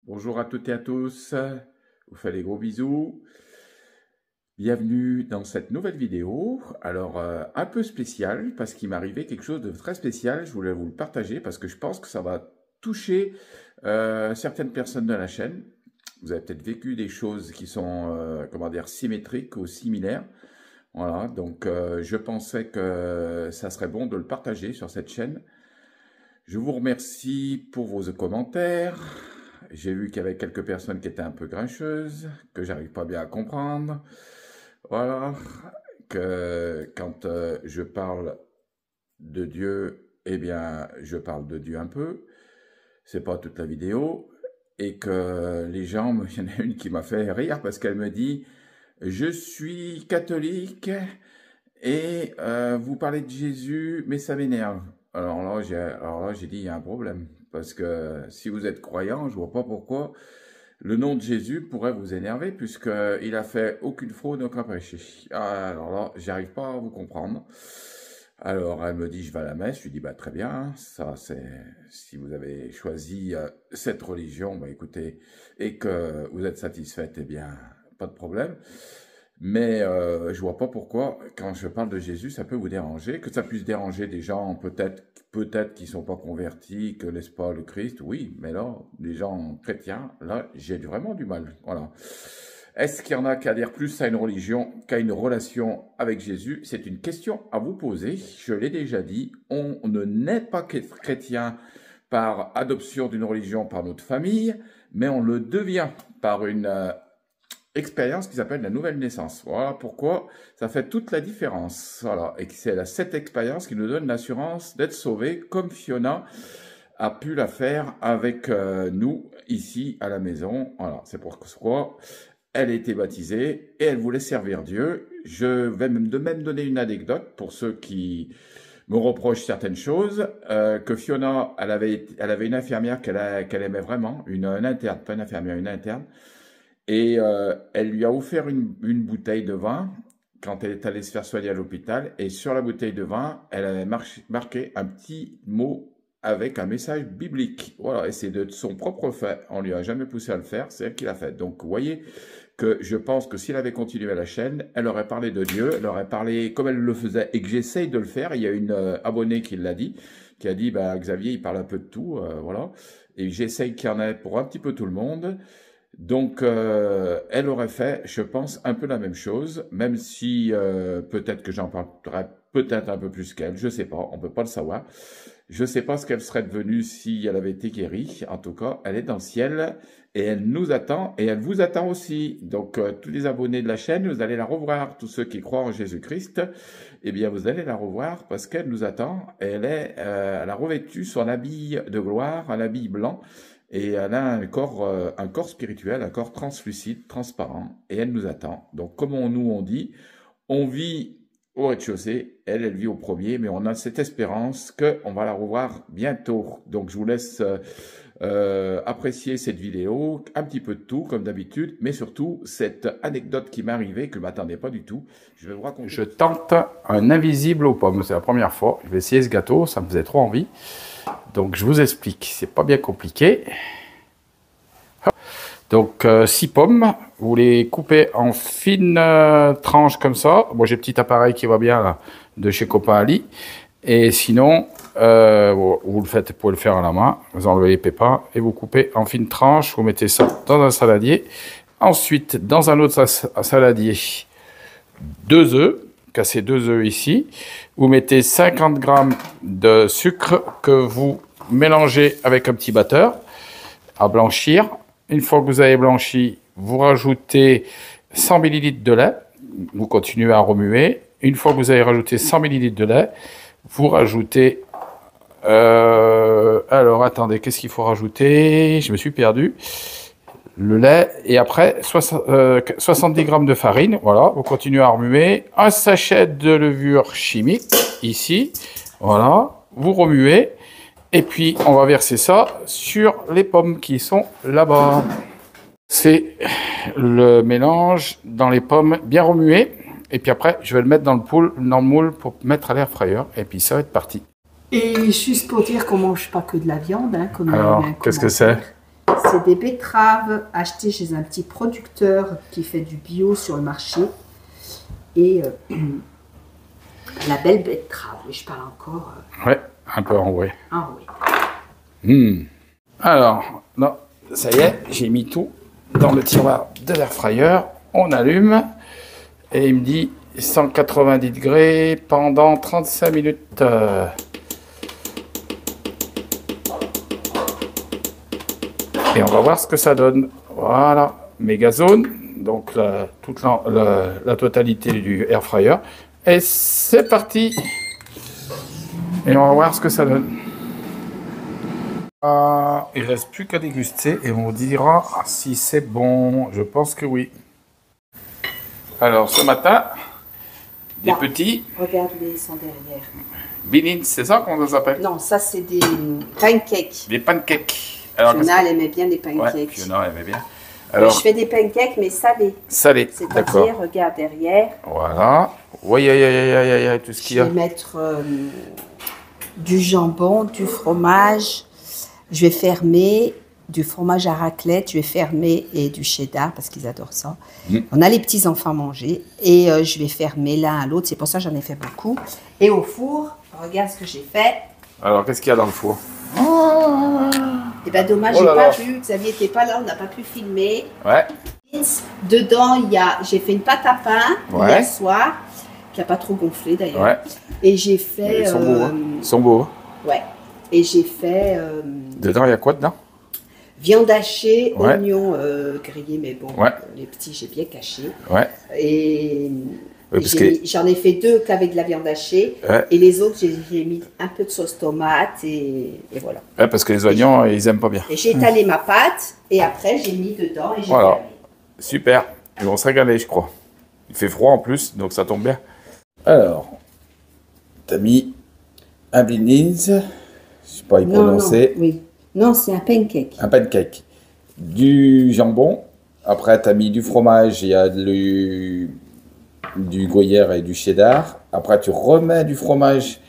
Bonjour à toutes et à tous, je vous fais des gros bisous. Bienvenue dans cette nouvelle vidéo. Alors, un peu spéciale parce qu'il m'est arrivé quelque chose de très spécial. Je voulais vous le partager parce que je pense que ça va toucher certaines personnes de la chaîne. Vous avez peut-être vécu des choses qui sont, comment dire, symétriques ou similaires. Voilà, donc je pensais que ça serait bon de le partager sur cette chaîne. Je vous remercie pour vos commentaires. J'ai vu qu'il y avait quelques personnes qui étaient un peu grincheuses, que j'arrive pas bien à comprendre. Voilà, que quand je parle de Dieu, eh bien, je parle de Dieu un peu. C'est pas toute la vidéo. Et que les gens, il y en a une qui m'a fait rire parce qu'elle me dit, je suis catholique et vous parlez de Jésus, mais ça m'énerve. Alors là, j'ai dit, il y a un problème. Parce que si vous êtes croyant, je vois pas pourquoi le nom de Jésus pourrait vous énerver, puisqu'il a fait aucune fraude, aucun péché. Alors là, j'arrive pas à vous comprendre. Alors, elle me dit, je vais à la messe. Je lui dis, bah, très bien, ça, c'est, si vous avez choisi cette religion, bah, écoutez, et que vous êtes satisfaite, eh bien, pas de problème. Mais je vois pas pourquoi, quand je parle de Jésus, ça peut vous déranger, que ça puisse déranger des gens peut-être qui sont pas convertis, que n'est-ce pas le Christ, oui, mais là, les gens chrétiens, là, j'ai vraiment du mal, voilà. Est-ce qu'il y en a qui adhèrent plus à une religion qu'à une relation avec Jésus? C'est une question à vous poser, je l'ai déjà dit, on ne naît pas chrétien par adoption d'une religion par notre famille, mais on le devient par une expérience qui s'appelle la nouvelle naissance. Voilà pourquoi ça fait toute la différence. Voilà, et c'est cette expérience qui nous donne l'assurance d'être sauvés, comme Fiona a pu la faire avec nous ici à la maison. Voilà, c'est pourquoi elle a été baptisée et elle voulait servir Dieu. Je vais même donner une anecdote pour ceux qui me reprochent certaines choses, que Fiona, elle avait une infirmière qu'elle aimait vraiment, une interne, pas une infirmière, une interne. Et elle lui a offert une bouteille de vin quand elle est allée se faire soigner à l'hôpital. Et sur la bouteille de vin, elle avait marqué un petit mot avec un message biblique. Voilà, et c'est de son propre fait. On lui a jamais poussé à le faire, c'est elle qui l'a fait. Donc, vous voyez que je pense que s'il avait continué à la chaîne, elle aurait parlé de Dieu, elle aurait parlé comme elle le faisait et que j'essaye de le faire. Il y a une abonnée qui l'a dit, qui a dit, bah, Xavier, il parle un peu de tout, voilà. Et j'essaye qu'il y en ait pour un petit peu tout le monde. Donc, elle aurait fait, je pense, un peu la même chose, même si peut-être que j'en parlerai peut-être un peu plus qu'elle, je sais pas, on peut pas le savoir. Je sais pas ce qu'elle serait devenue si elle avait été guérie. En tout cas, elle est dans le ciel et elle nous attend et elle vous attend aussi. Donc, tous les abonnés de la chaîne, vous allez la revoir. Tous ceux qui croient en Jésus-Christ, eh bien, vous allez la revoir parce qu'elle nous attend. Et elle a revêtu son habit de gloire, un habit blanc. Et elle a un corps spirituel, un corps translucide, transparent, et elle nous attend. Donc, comme nous on dit, on vit au rez-de-chaussée, elle vit au premier, mais on a cette espérance qu'on va la revoir bientôt. Donc, je vous laisse apprécier cette vidéo, un petit peu de tout, comme d'habitude, mais surtout cette anecdote qui m'est arrivée, que je ne m'attendais pas du tout. Je vais vous raconter. Je tente un invisible aux pommes, c'est la première fois. Je vais essayer ce gâteau, ça me faisait trop envie. Donc, je vous explique, c'est pas bien compliqué. Donc, 6 pommes, vous les coupez en fines tranches comme ça. Moi, j'ai un petit appareil qui va bien là, de chez Copain Ali. Et sinon, vous le pouvez le faire à la main. Vous enlevez les pépins et vous coupez en fines tranches. Vous mettez ça dans un saladier. Ensuite, dans un autre saladier, 2 œufs. Cassez 2 œufs ici. Vous mettez 50 g de sucre que vous mélangez avec un petit batteur à blanchir. Une fois que vous avez blanchi, vous rajoutez 100 ml de lait. Vous continuez à remuer. Une fois que vous avez rajouté 100 ml de lait, vous rajoutez... alors, attendez, qu'est-ce qu'il faut rajouter? Je me suis perdu. Le lait et après 70 g de farine, voilà, vous continuez à remuer, un sachet de levure chimique ici, voilà, vous remuez et puis on va verser ça sur les pommes qui sont là-bas. C'est le mélange dans les pommes bien remué et puis après je vais le mettre dans le moule pour mettre à l'air frayeur et puis ça va être parti. Et juste pour dire qu'on mange pas que de la viande, hein, Alors, qu'est-ce que c'est? C'est des betteraves achetées chez un petit producteur qui fait du bio sur le marché. Et la belle betterave, oui, je parle encore. Ouais, un peu enroué. Oui. Alors, non, ça y est, j'ai mis tout dans le tiroir de l'air fryer. On allume et il me dit 190 degrés pendant 35 minutes. Et on va voir ce que ça donne. Voilà, méga zone. Donc toute la totalité du air fryer. Et c'est parti. Et on va voir ce que ça donne. Il ne reste plus qu'à déguster et on dira si c'est bon. Je pense que oui. Alors ce matin, des Là. petits Regarde, ils sont derrière. Beanies, c'est ça qu'on les appelle? Non, ça c'est des pancakes. Des pancakes. Alors, Fiona, elle aimait bien les pancakes. ouais, Fiona aimait bien. Alors, je fais des pancakes, mais salés. Salés, d'accord. C'est-à-dire, regarde derrière. Voilà. Oui, tout ce qu'il y Je a. vais mettre du jambon, du fromage. Je vais fermer du fromage à raclette. Je vais fermer et du cheddar parce qu'ils adorent ça. On a les petits enfants manger et je vais fermer l'un à l'autre. C'est pour ça que j'en ai fait beaucoup. Et au four, regarde ce que j'ai fait. Alors, qu'est-ce qu'il y a dans le four? Eh ben dommage, j'ai pas vu. Xavier n'était pas là, on n'a pas pu filmer. Ouais. Dedans, j'ai fait une pâte à pain hier soir, qui n'a pas trop gonflé d'ailleurs. Ouais. Et j'ai fait. Ils sont beaux, hein. Ils sont beaux. Ouais. Et j'ai fait. Dedans, il y a quoi dedans? Viande hachée, oignons grillés, mais bon, les petits, j'ai bien caché. Ouais. Et oui, j'en ai fait deux qu'avec de la viande hachée. Ouais. Et les autres, j'ai mis un peu de sauce tomate et voilà. Ouais, parce que les oignons, ils aiment pas bien. Et j'ai étalé ma pâte et après, j'ai mis dedans et j'ai voilà. fermé. Super. Ils vont se régaler, je crois. Il fait froid en plus, donc ça tombe bien. Alors, t'as mis un beanies, je sais pas y prononcer. Non, oui. Non, c'est un pancake. Un pancake. Du jambon. Après, t'as mis du fromage. Il y a du gruyère et du cheddar. Après, tu remets du fromage,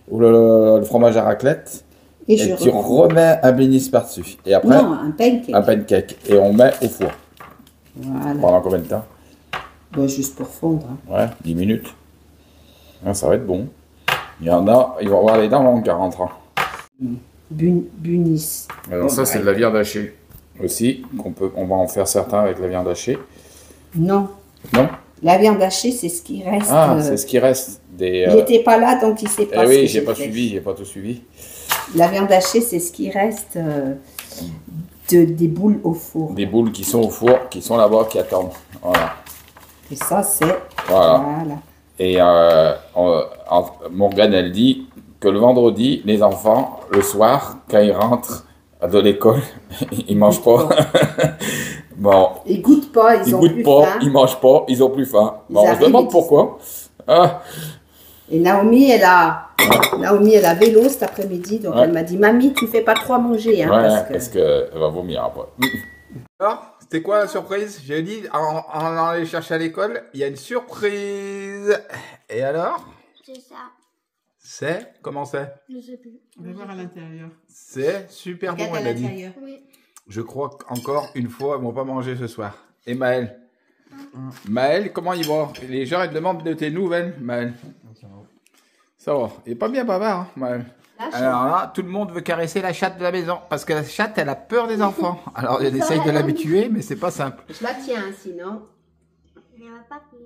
ou le fromage à raclette. Et tu remets un beanies par-dessus. Et après, non, un pancake. Un pancake. Et on met au four. Voilà. Pendant combien de temps? Bon, juste pour fondre. Hein. Ouais, 10 minutes. Ah, ça va être bon. Il y en a, ils vont avoir les dents longues à rentrer. Bunis. Alors bon, ça, c'est de la viande hachée aussi. On va en faire certains avec la viande hachée. Non. Non? La viande hachée, c'est ce qui reste. Ah, c'est ce qui reste. Il n'était pas là, donc il ne sait pas. Oui, j'ai pas suivi, j'ai pas tout suivi. La viande hachée, c'est ce qui reste des boules au four. Des boules qui sont au four, qui sont là-bas, qui attendent. Voilà. Et ça, c'est... Voilà. Et Morgane, elle dit que le vendredi, les enfants, le soir, quand ils rentrent de l'école, ils mangent pas. Bon. Ils goûtent pas, ils ont plus faim. Ils mangent pas, ils ont plus faim. Bon, on se demande pourquoi. Ah. Et Naomi, elle a vélo cet après-midi, donc elle m'a dit, mamie, tu fais pas trop à manger. Hein, parce qu'elle va vomir après. Alors, c'était quoi la surprise? J'ai dit, en allant les chercher à l'école, il y a une surprise. Et alors? C'est ça. C'est? Comment c'est? Je sais plus. On va voir à l'intérieur. C'est super bon, elle a dit. Oui. Je crois qu'encore une fois, ils vont pas manger ce soir. Et Maël? Maël, comment il va? Les gens, ils demandent de tes nouvelles, Maël. Ça va. Il est pas bien bavard, hein, Maël. Alors là, tout le monde veut caresser la chatte de la maison. Parce que la chatte, elle a peur des enfants. Alors, elle essaye de l'habituer, mais c'est pas simple. Je la tiens, sinon. Elle n'a pas peur.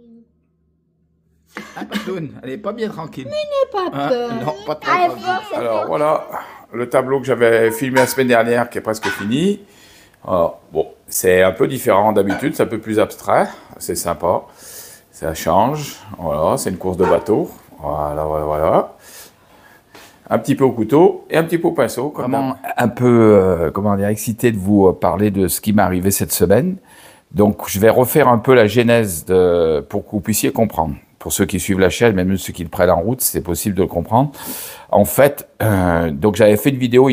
Ah, Patoune, elle est pas bien tranquille. Mais n'aie pas peur. Non, pas très tranquille. Alors, voilà, le tableau que j'avais filmé la semaine dernière, qui est presque fini. Alors, bon, c'est un peu différent d'habitude, c'est un peu plus abstrait. C'est sympa. Ça change. Voilà, c'est une course de bateau. Voilà. Un petit peu au couteau et un petit peu au pinceau. Vraiment un peu, excité de vous parler de ce qui m'est arrivé cette semaine. Donc, je vais refaire un peu la genèse pour que vous puissiez comprendre. Pour ceux qui suivent la chaîne, même ceux qui le prennent en route, c'est possible de le comprendre. En fait, donc j'avais fait une vidéo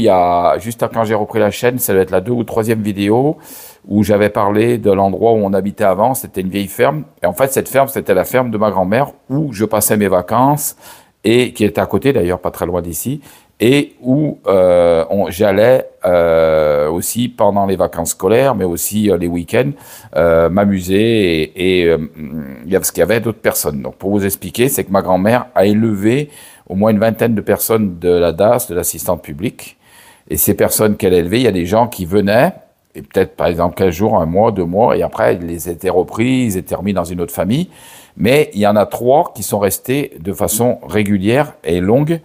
juste quand j'ai repris la chaîne, ça doit être la 2e ou 3e vidéo, où j'avais parlé de l'endroit où on habitait avant. C'était une vieille ferme. Et en fait, cette ferme, c'était la ferme de ma grand-mère où je passais mes vacances et qui était à côté d'ailleurs, pas très loin d'ici. et où j'allais aussi pendant les vacances scolaires, mais aussi les week-ends, m'amuser parce qu'il y avait d'autres personnes. Donc pour vous expliquer, c'est que ma grand-mère a élevé au moins une vingtaine de personnes de la DAS, de l'assistante publique, et ces personnes qu'elle a élevées, il y a des gens qui venaient, et peut-être par exemple 15 jours, un mois, 2 mois, et après ils les étaient repris, ils étaient remis dans une autre famille, mais il y en a 3 qui sont restés de façon régulière et longue.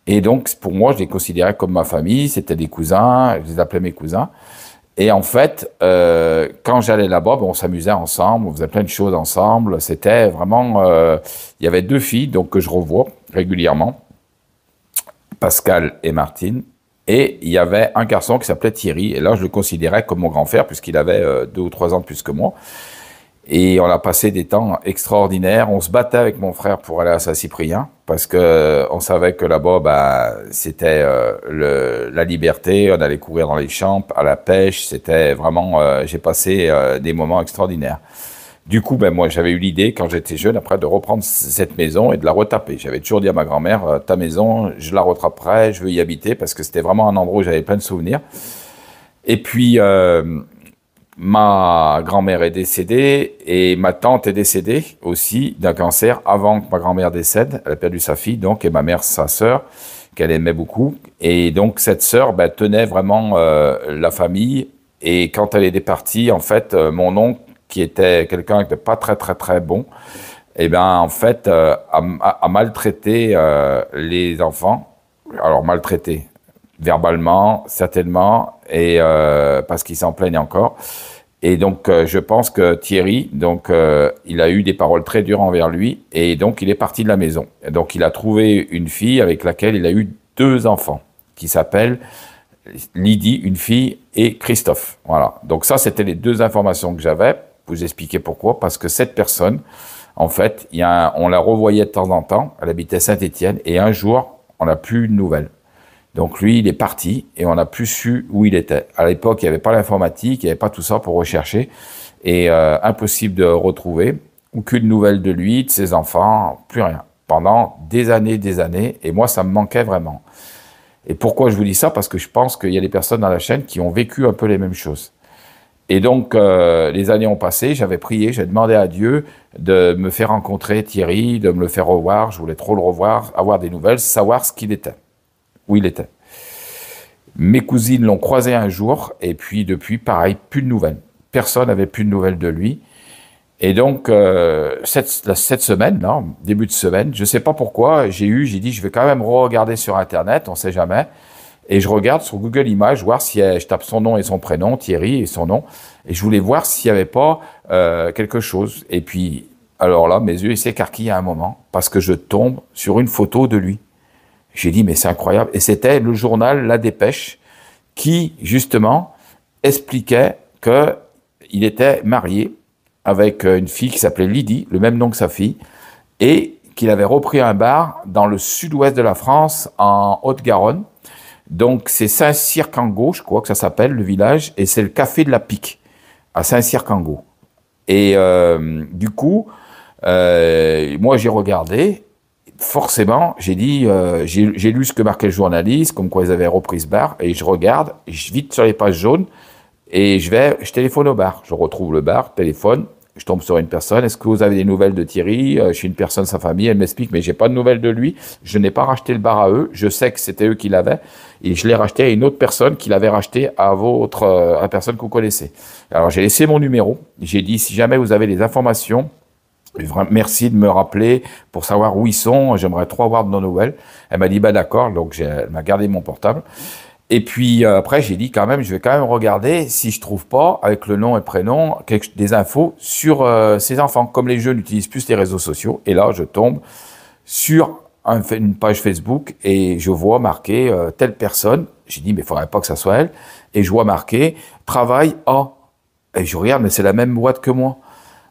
Et donc, pour moi, je les considérais comme ma famille, c'était des cousins, je les appelais mes cousins. Et en fait, quand j'allais là-bas, on s'amusait ensemble, on faisait plein de choses ensemble. C'était vraiment... il y avait 2 filles donc, que je revois régulièrement, Pascal et Martine. Et il y avait un garçon qui s'appelait Thierry. Et là, je le considérais comme mon grand frère, puisqu'il avait 2 ou 3 ans de plus que moi. Et on a passé des temps extraordinaires. On se battait avec mon frère pour aller à Saint-Cyprien parce que on savait que là-bas, c'était la liberté. On allait courir dans les champs, à la pêche. C'était vraiment. J'ai passé des moments extraordinaires. Du coup, moi, j'avais eu l'idée quand j'étais jeune, après, de reprendre cette maison et de la retaper. J'avais toujours dit à ma grand-mère, ta maison, je la retaperai, je veux y habiter parce que c'était vraiment un endroit où j'avais plein de souvenirs. Et puis. Ma grand-mère est décédée et ma tante est décédée aussi d'un cancer avant que ma grand-mère décède. Elle a perdu sa fille, donc, et ma mère, sa sœur, qu'elle aimait beaucoup. Et donc, cette sœur tenait vraiment la famille. Et quand elle est partie, en fait, mon oncle, qui était quelqu'un qui n'était pas très, très, très bon, en fait, a maltraité les enfants. Alors, maltraité verbalement, certainement, et parce qu'ils s'en plaignent encore. Et donc, je pense que Thierry, donc, il a eu des paroles très dures envers lui, et donc, il est parti de la maison. Et donc, il a trouvé une fille avec laquelle il a eu 2 enfants, qui s'appellent Lydie, une fille, et Christophe. Voilà. Donc, ça, c'était les 2 informations que j'avais. Vous expliquer pourquoi. Parce que cette personne, en fait, on la revoyait de temps en temps. Elle habitait Saint-Étienne, et un jour, on n'a plus de nouvelles. Donc lui, il est parti et on n'a plus su où il était. À l'époque, il n'y avait pas l'informatique, il n'y avait pas tout ça pour rechercher. Et impossible de retrouver. Aucune nouvelle de lui, de ses enfants, plus rien. Pendant des années. Et moi, ça me manquait vraiment. Et pourquoi je vous dis ça? Parce que je pense qu'il y a des personnes dans la chaîne qui ont vécu un peu les mêmes choses. Et donc, les années ont passé, j'avais prié, j'ai demandé à Dieu de me faire rencontrer Thierry, de me le faire revoir. Je voulais trop le revoir, avoir des nouvelles, savoir ce qu'il était. Où il était. Mes cousines l'ont croisé un jour, et puis depuis, pareil, plus de nouvelles. Personne n'avait plus de nouvelles de lui. Et donc, cette semaine, là, début de semaine, je ne sais pas pourquoi, j'ai dit, je vais quand même regarder sur Internet, on ne sait jamais, et je regarde sur Google Images, voir si je tape son nom et son prénom, Thierry et son nom, et je voulais voir s'il n'y avait pas quelque chose. Et puis, alors là, mes yeux s'écarquillent à un moment, parce que je tombe sur une photo de lui. J'ai dit, mais c'est incroyable. Et c'était le journal La Dépêche qui, justement, expliquait qu'il était marié avec une fille qui s'appelait Lydie, le même nom que sa fille, et qu'il avait repris un bar dans le sud-ouest de la France, en Haute-Garonne. Donc, c'est Saint-Cyr-Cango, je crois que ça s'appelle, le village, et c'est le café de la Pique, à Saint-Cyr-Cango. Et du coup, moi, j'ai regardé. Forcément, j'ai dit, j'ai lu ce que marquait le journaliste, comme quoi ils avaient repris ce bar, et je regarde, je vite sur les pages jaunes, et je téléphone au bar. Je retrouve le bar, téléphone, je tombe sur une personne. Est-ce que vous avez des nouvelles de Thierry? Je suis une personne, sa famille, elle m'explique, mais j'ai pas de nouvelles de lui. Je n'ai pas racheté le bar à eux. Je sais que c'était eux qui l'avaient, et je l'ai racheté à une autre personne qui l'avait racheté à la personne que vous connaissez. Alors j'ai laissé mon numéro. J'ai dit, si jamais vous avez des informations, merci de me rappeler pour savoir où ils sont. J'aimerais trop avoir de nos nouvelles. Elle m'a dit, d'accord. Donc, elle m'a gardé mon portable. Et puis, après, j'ai dit quand même, je vais quand même regarder si je trouve pas, avec le nom et prénom, des infos sur ces enfants. Comme les jeunes n'utilisent plus les réseaux sociaux. Et là, je tombe sur une page Facebook et je vois marqué telle personne. J'ai dit, mais il faudrait pas que ça soit elle. Et je vois marqué, travail à. Et je regarde, mais c'est la même boîte que moi.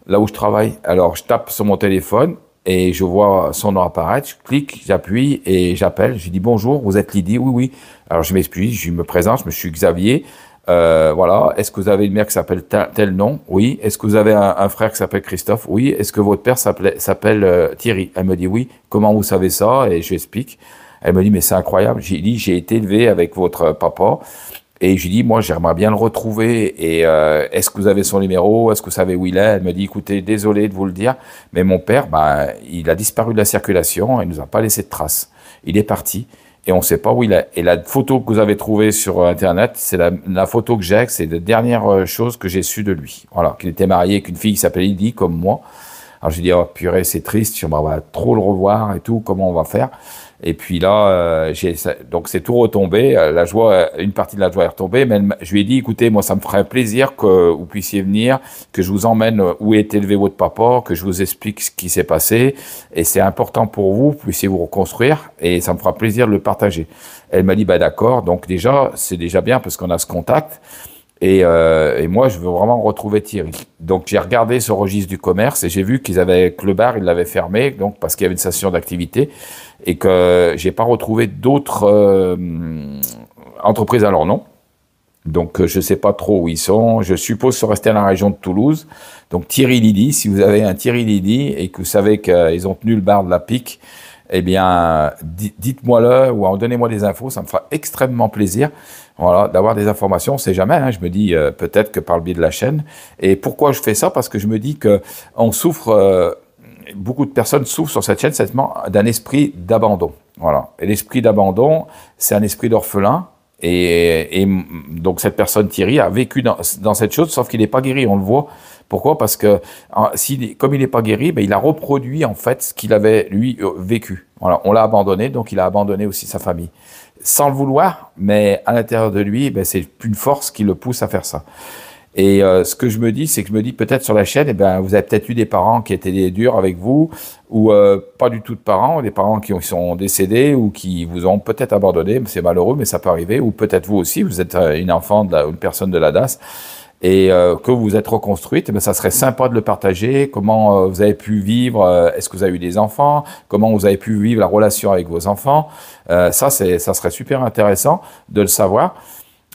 Là où je travaille. Alors, je tape sur mon téléphone et je vois son nom apparaître. Je clique, j'appuie et j'appelle. Je dis bonjour, vous êtes Lydie? Oui, oui. Alors, je m'explique, je me présente, je suis Xavier. Voilà. Est-ce que vous avez une mère qui s'appelle tel nom? Oui. Est-ce que vous avez un frère qui s'appelle Christophe? Oui. Est-ce que votre père s'appelle Thierry? Elle me dit oui. Comment vous savez ça? Et je lui explique. Elle me dit, mais c'est incroyable. J'ai dit, j'ai été élevé avec votre papa. Et je lui dis, moi, j'aimerais bien le retrouver. Et est-ce que vous avez son numéro? Est-ce que vous savez où il est? Elle me dit, écoutez, désolé de vous le dire, mais mon père, bah, il a disparu de la circulation. Il nous a pas laissé de traces. Il est parti et on ne sait pas où il est. Et la photo que vous avez trouvée sur Internet, c'est la photo que j'ai. C'est la dernière chose que j'ai su de lui. Voilà, qu'il était marié avec une fille qui s'appelait Lydie, comme moi. Alors j'ai dit, oh purée, c'est triste, on va trop le revoir et tout, comment on va faire? Et puis là, donc c'est tout retombé, la joie, une partie de la joie est retombée, mais je lui ai dit, écoutez, moi ça me ferait plaisir que vous puissiez venir, que je vous emmène où est élevé votre papa, que je vous explique ce qui s'est passé, et c'est important pour vous, que vous puissiez vous reconstruire, et ça me fera plaisir de le partager. Elle m'a dit, bah d'accord, donc déjà, c'est déjà bien parce qu'on a ce contact, et moi, je veux vraiment retrouver Thierry. Donc, j'ai regardé ce registre du commerce et j'ai vu que le bar, ils l'avaient fermé, donc parce qu'il y avait une station d'activité et que j'ai pas retrouvé d'autres entreprises à leur nom. Donc, je sais pas trop où ils sont. Je suppose qu'ils sont restés dans la région de Toulouse. Donc, Thierry Lydie, si vous avez un Thierry Lydie et que vous savez qu'ils ont tenu le bar de la Pique, eh bien, dites-moi-le ou donnez-moi des infos, ça me fera extrêmement plaisir, voilà, d'avoir des informations. On sait jamais, hein, je me dis peut-être que par le biais de la chaîne. Et pourquoi je fais ça? Parce que je me dis que on souffre, beaucoup de personnes souffrent sur cette chaîne d'un esprit d'abandon. Voilà. Et l'esprit d'abandon, c'est un esprit d'orphelin. Et donc cette personne, Thierry, a vécu dans cette chose, sauf qu'il n'est pas guéri, on le voit. Pourquoi? Parce que comme il n'est pas guéri, ben, il a reproduit en fait ce qu'il avait lui vécu. Voilà, on l'a abandonné, donc il a abandonné aussi sa famille, sans le vouloir, mais à l'intérieur de lui, ben, c'est une force qui le pousse à faire ça. Et ce que je me dis, c'est que je me dis peut-être sur la chaîne, eh ben, vous avez peut-être eu des parents qui étaient durs avec vous, ou pas du tout de parents, des parents qui sont décédés ou qui vous ont peut-être abandonné, c'est malheureux, mais ça peut arriver, ou peut-être vous aussi, vous êtes une enfant, une personne de la DAS, et que vous êtes reconstruite, eh bien, ça serait sympa de le partager, comment vous avez pu vivre, est-ce que vous avez eu des enfants, comment vous avez pu vivre la relation avec vos enfants, ça serait super intéressant de le savoir,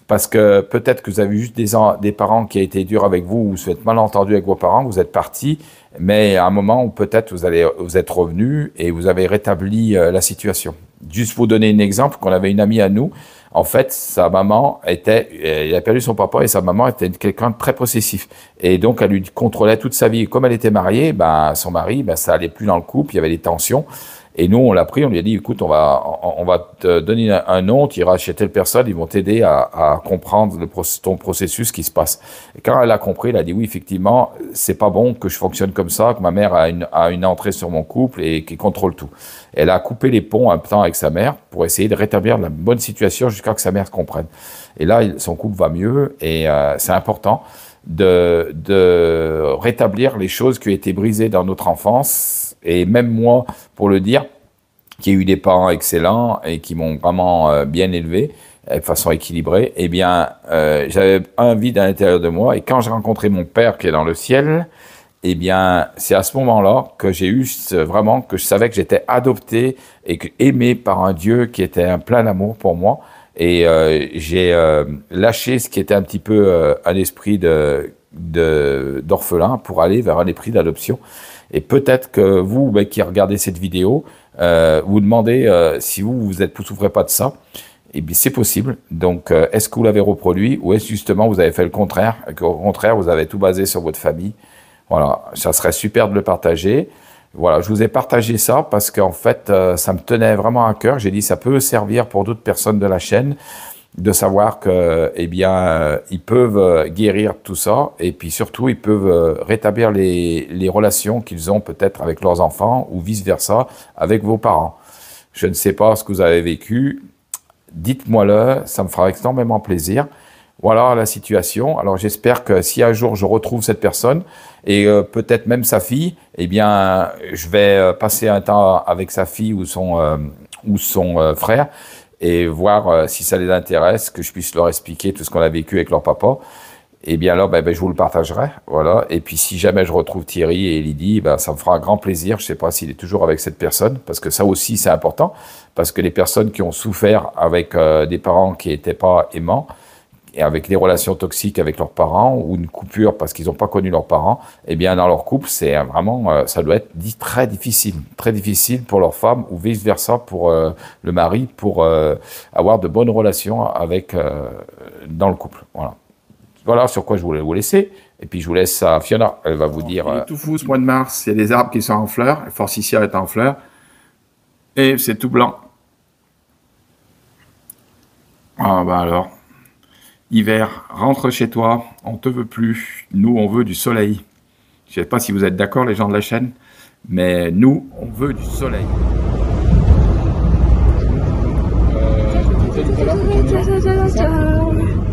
parce que peut-être que vous avez juste des parents qui ont été durs avec vous, ou vous êtes mal entendu avec vos parents, vous êtes partis, mais à un moment où peut-être vous êtes revenu et vous avez rétabli la situation. Juste pour vous donner un exemple, qu'on avait une amie à nous, en fait, sa maman il a perdu son papa et sa maman était quelqu'un de très possessif. Et donc, elle lui contrôlait toute sa vie. Et comme elle était mariée, ben, son mari, ben, ça allait plus dans le couple, il y avait des tensions. Et nous, on l'a pris, on lui a dit, écoute, on va te donner un nom, tu iras chez telle personne, ils vont t'aider à comprendre ton processus qui se passe. Et quand elle a compris, elle a dit, oui, effectivement, c'est pas bon que je fonctionne comme ça, que ma mère a une entrée sur mon couple et qui contrôle tout. Elle a coupé les ponts un temps avec sa mère pour essayer de rétablir la bonne situation jusqu'à ce que sa mère se comprenne. Et là, son couple va mieux et c'est important de rétablir les choses qui ont été brisées dans notre enfance. Et même moi, pour le dire, qui ai eu des parents excellents et qui m'ont vraiment bien élevé, de façon équilibrée, eh bien, j'avais un vide à l'intérieur de moi. Et quand j'ai rencontré mon père qui est dans le ciel, eh bien, c'est à ce moment-là que j'ai eu vraiment, que je savais que j'étais adopté et aimé par un Dieu qui était un plein d'amour pour moi. Et j'ai lâché ce qui était un petit peu un esprit d'orphelin pour aller vers un esprit d'adoption. Et peut-être que vous, qui regardez cette vidéo, vous demandez si vous souffrez pas de ça. Eh bien, c'est possible. Donc, est-ce que vous l'avez reproduit ou est-ce justement vous avez fait le contraire, et qu'au contraire, vous avez tout basé sur votre famille? Voilà, ça serait super de le partager. Voilà, je vous ai partagé ça parce qu'en fait, ça me tenait vraiment à cœur. J'ai dit, ça peut servir pour d'autres personnes de la chaîne de savoir que, eh bien, ils peuvent guérir tout ça et puis surtout, ils peuvent rétablir les relations qu'ils ont peut-être avec leurs enfants ou vice-versa avec vos parents. Je ne sais pas ce que vous avez vécu. Dites-moi-le, ça me fera extrêmement plaisir. Voilà la situation. Alors, j'espère que si un jour je retrouve cette personne et peut-être même sa fille, eh bien, je vais passer un temps avec sa fille ou son frère et voir si ça les intéresse, que je puisse leur expliquer tout ce qu'on a vécu avec leur papa. Et bien là, je vous le partagerai. Voilà. Et puis, si jamais je retrouve Thierry et Lydie, ça me fera un grand plaisir. Je ne sais pas s'il est toujours avec cette personne, parce que ça aussi, c'est important. Parce que les personnes qui ont souffert avec des parents qui n'étaient pas aimants, et avec des relations toxiques avec leurs parents ou une coupure parce qu'ils n'ont pas connu leurs parents, eh bien dans leur couple, c'est vraiment, ça doit être très difficile pour leur femme ou vice versa pour le mari pour avoir de bonnes relations avec dans le couple. Voilà sur quoi je voulais vous laisser. Et puis je vous laisse à Fiona, elle va vous dire. Il est tout fou ce mois de mars, il y a des arbres qui sont en fleurs, Forsythia est en fleurs, et c'est tout blanc. Ah bah alors, hiver, rentre chez toi, on te veut plus, nous on veut du soleil. Je sais pas si vous êtes d'accord les gens de la chaîne, mais nous on veut du soleil. Ciao, ciao, ciao, ciao.